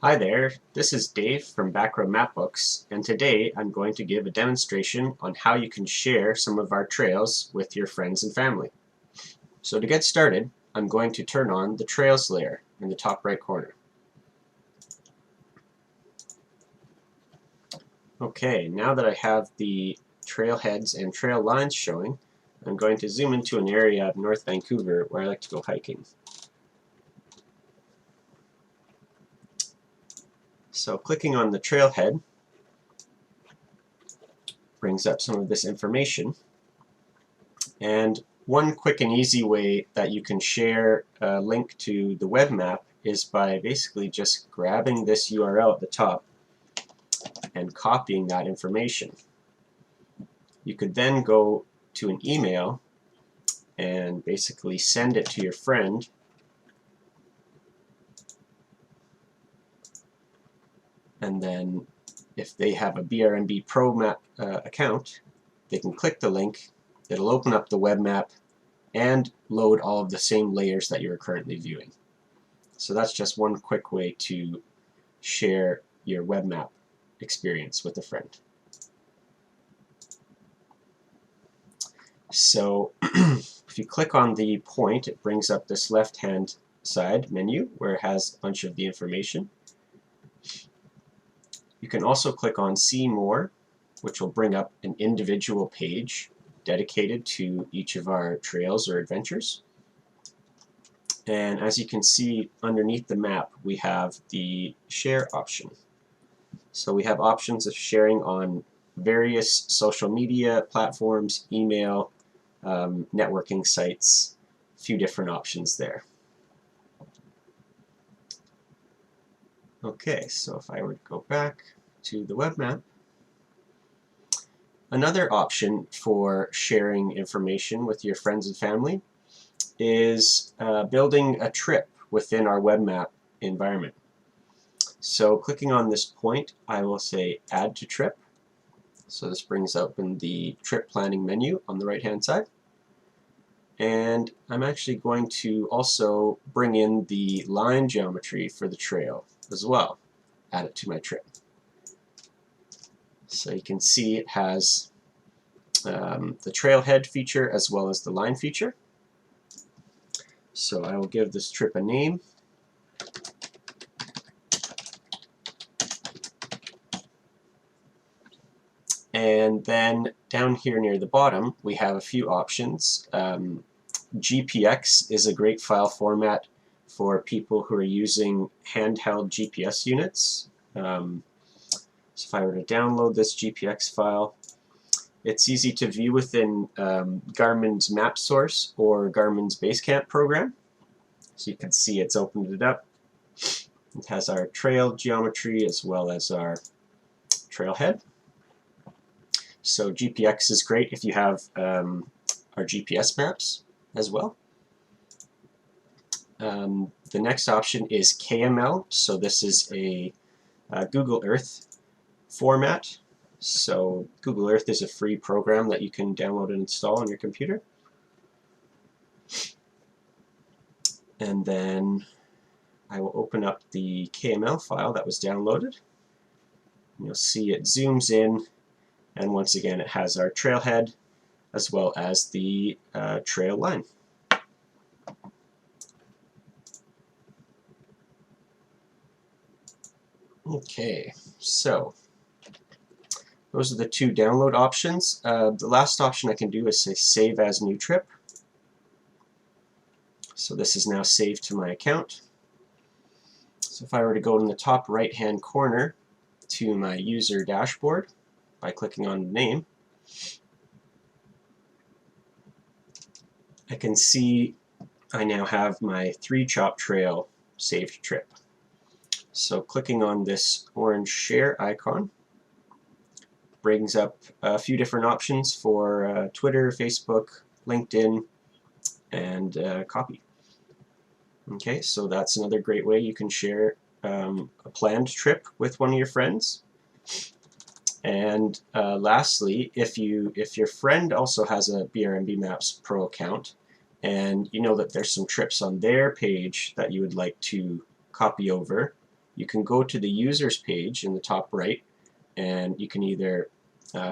Hi there, this is Dave from BRMB Mapbooks, and today I'm going to give a demonstration on how you can share some of our trails with your friends and family. So to get started, I'm going to turn on the Trails layer in the top right corner. Okay, now that I have the trailheads and trail lines showing, I'm going to zoom into an area of North Vancouver where I like to go hiking. So clicking on the trailhead brings up some of this information. And one quick and easy way that you can share a link to the web map is by basically just grabbing this URL at the top and copying that information. You could then go to an email and basically send it to your friend, and then if they have a BRMB Pro Map account, they can click the link. It'll open up the web map and load all of the same layers that you're currently viewing. So that's just one quick way to share your web map experience with a friend. So if you click on the point, it brings up this left-hand side menu where it has a bunch of the information. You can also click on See More, which will bring up an individual page dedicated to each of our trails or adventures. And as you can see underneath the map, we have the share option. So we have options of sharing on various social media platforms, email, networking sites, a few different options there. Okay, so if I were to go back to the web map, another option for sharing information with your friends and family is building a trip within our web map environment. So clicking on this point, I will say Add to Trip. So this brings open the trip planning menu on the right hand side. And I'm actually going to also bring in the line geometry for the trail as well. Add it to my trip. So you can see it has the trailhead feature as well as the line feature. So I will give this trip a name. And then down here near the bottom, we have a few options. GPX is a great file format for people who are using handheld GPS units. So if I were to download this GPX file, it's easy to view within Garmin's map source or Garmin's Basecamp program. So you can see it's opened it up. It has our trail geometry as well as our trailhead. So GPX is great if you have our GPS maps as well. The next option is KML. So this is a Google Earth format. So Google Earth is a free program that you can download and install on your computer. And then I will open up the KML file that was downloaded. You'll see it zooms in, and once again it has our trailhead as well as the trail line. Okay, so those are the two download options. The last option I can do is say Save as New Trip. So this is now saved to my account. So if I were to go in the top right hand corner to my user dashboard by clicking on the name, I can see I now have my 3-chop trail saved trip. So clicking on this orange share icon brings up a few different options for Twitter, Facebook, LinkedIn, and copy. Okay, so that's another great way you can share a planned trip with one of your friends. And lastly, if your friend also has a BRMB Maps Pro account, and you know that there's some trips on their page that you would like to copy over, you can go to the users page in the top right, and you can either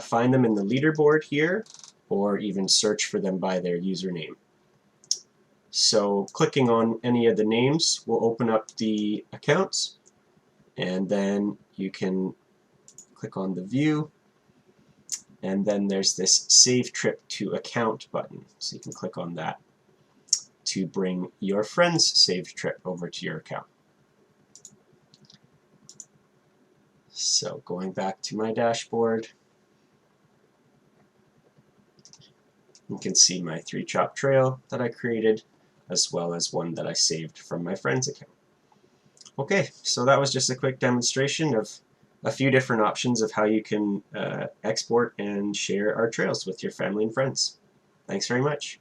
find them in the leaderboard here, or even search for them by their username. So clicking on any of the names will open up the accounts, and then you can click on the view, and then there's this Save Trip to Account button. So you can click on that to bring your friend's saved trip over to your account. So going back to my dashboard, you can see my 3-chop trail that I created, as well as one that I saved from my friend's account. Okay, so that was just a quick demonstration of a few different options of how you can export and share our trails with your family and friends. Thanks very much.